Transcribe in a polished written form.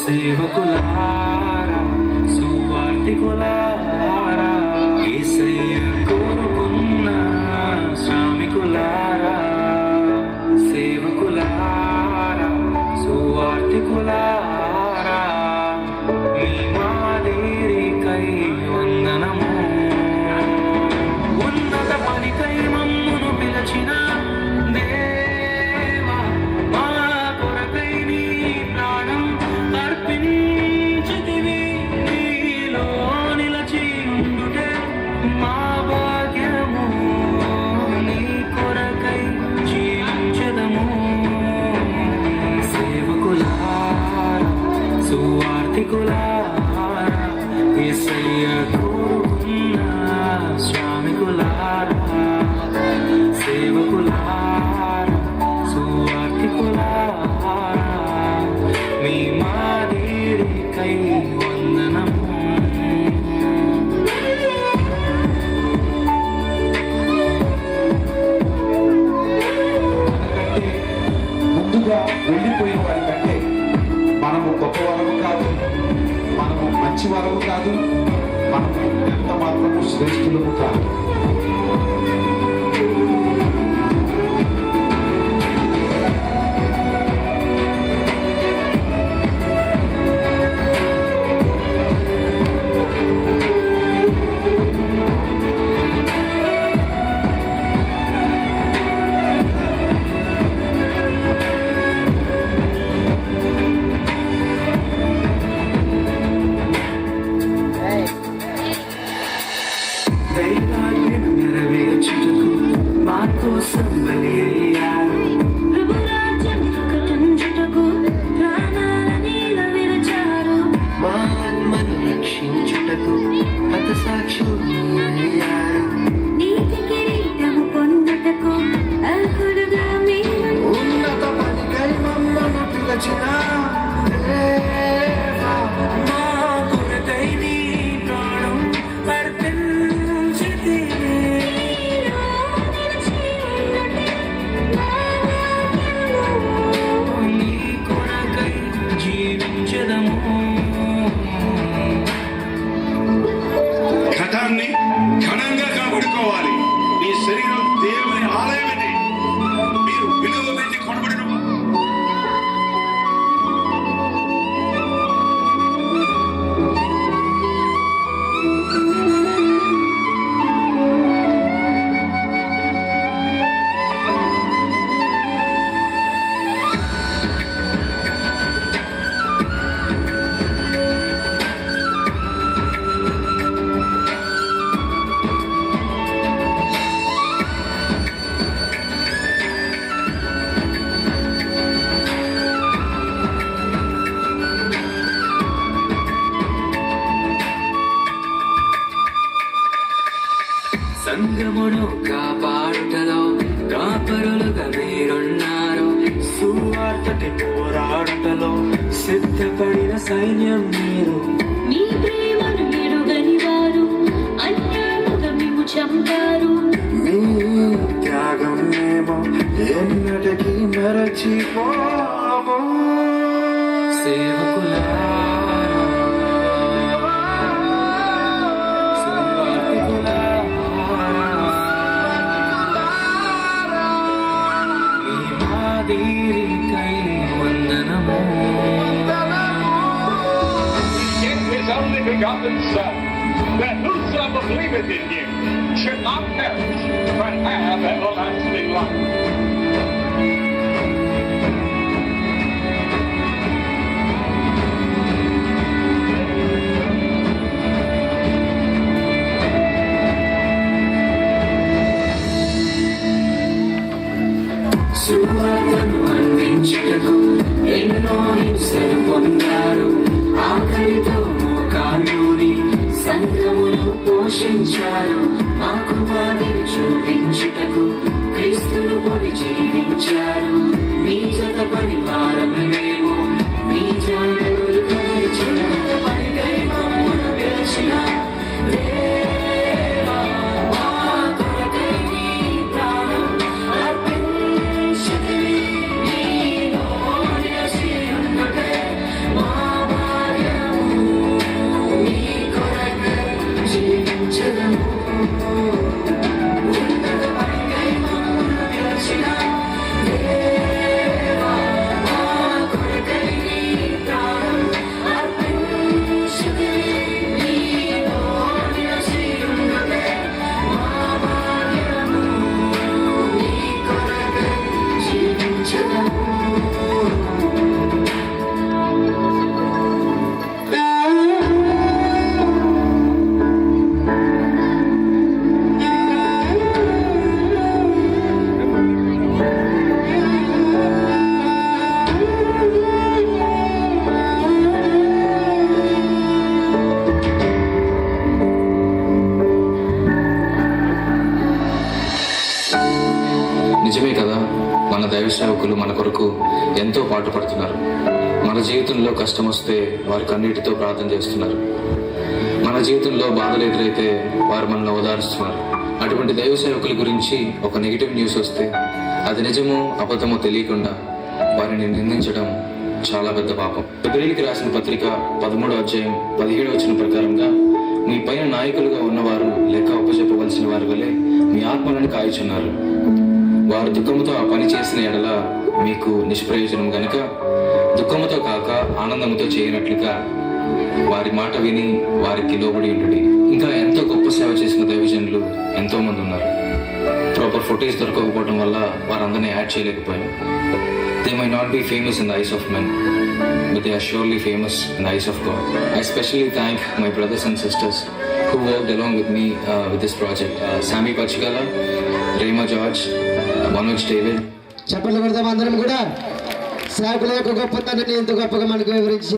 సేవకులారా సువార్తికులారా యేసయ్య కోరుకున్న శ్రామికులారా సేవకులారా సువార్తికులారా మీ మాదిరికై వందనము ఉన్నత పనికై మమ్మును పిలచిన యేసయ్య కోరుకున్న శ్రామికులారా సేవకులారా సువార్తికులారా మీ మాదిరికై వందనము. ముందుగా వెళ్ళిపోయిన వారి కంటే మనము గొప్పవారము కాదు, మనము మంచివారము కాదు, మనము ఎంత మాత్రము శ్రేష్ఠులము కాదు. ఉన్నత పనికై మమ్మను పిలచిన ఘటాన్ని ఘనంగా కాపాడుకోవాలి. మీ శరీరం దేవుని ఆలయమని మీరు విలువ పెట్టి కొనబడిన సంగమును కాపాడుటలో కాపరులుగా మీరున్నారు, సువార్తకి పోరాడుటలో సిద్ధపడిన సైన్యం మీరు. మీ ప్రేమను ఎరుగని వారు అన్యాయముగా మేము చంపారు, మీ త్యాగం మేము ఎన్నటికీ మరచిపోము. సేవకులారా His only begotten Son, that whosoever believeth in him should not perish, but have everlasting life. సువార్తను అందించుటకు ఎన్నో హింసలు పొందారు, ఆకలితో మోకాళ్ళూరి సంఘమును పోషించారు. మాకు మాదిరి చూపించుటకు క్రీస్తును పొడి జీవించారు. నిజమే కదా, మన దైవ సేవకులు మన కొరకు ఎంతో పాటుపడుతున్నారు. మన జీవితంలో కష్టం వస్తే వారు కన్నీటితో ప్రార్థన చేస్తున్నారు. మన జీవితంలో బాధలు ఎదురైతే వారు మనల్ని ఓదారుస్తున్నారు. అటువంటి దైవ సేవకుల గురించి ఒక నెగిటివ్ న్యూస్ వస్తే అది నిజమో అబద్ధమో తెలియకుండా వారిని నిందించడం చాలా పెద్ద పాపం. ఫిబ్రవరికి రాసిన పత్రిక 13వ అధ్యాయం 17వ వచనం ప్రకారంగా, మీ పైన నాయకులుగా ఉన్నవారు లెక్క అప్పచెప్పవలసిన వారి వలె మీ ఆత్మలను కాయుచున్నారు. వారు దుఃఖముతో ఆ పని చేసిన ఎడల మీకు నిష్ప్రయోజనం గనుక దుఃఖముతో కాక ఆనందముతో చేయనట్లుగా వారి మాట విని వారికి లోబడి ఉండుడి. ఇంకా ఎంతో గొప్ప సేవ చేసిన దైవజనులు ఎంతో మంది ఉన్నారు. ప్రాపర్ ఫోటోస్ దొరకకపోవడం వల్ల వారందరినీ యాడ్ చేయలేకపోయాను. They might not be famous in the eyes of men, but they are surely famous in the eyes of God. I especially thank my brothers and sisters who worked along with me with this project. Sammy Pachigala, Rema George, Manoj David. చెప్పలు పెడతాం అందరం కూడా సేవకుల యొక్క గొప్పతనాన్ని ఎంతో గొప్పగా మనకు వివరించి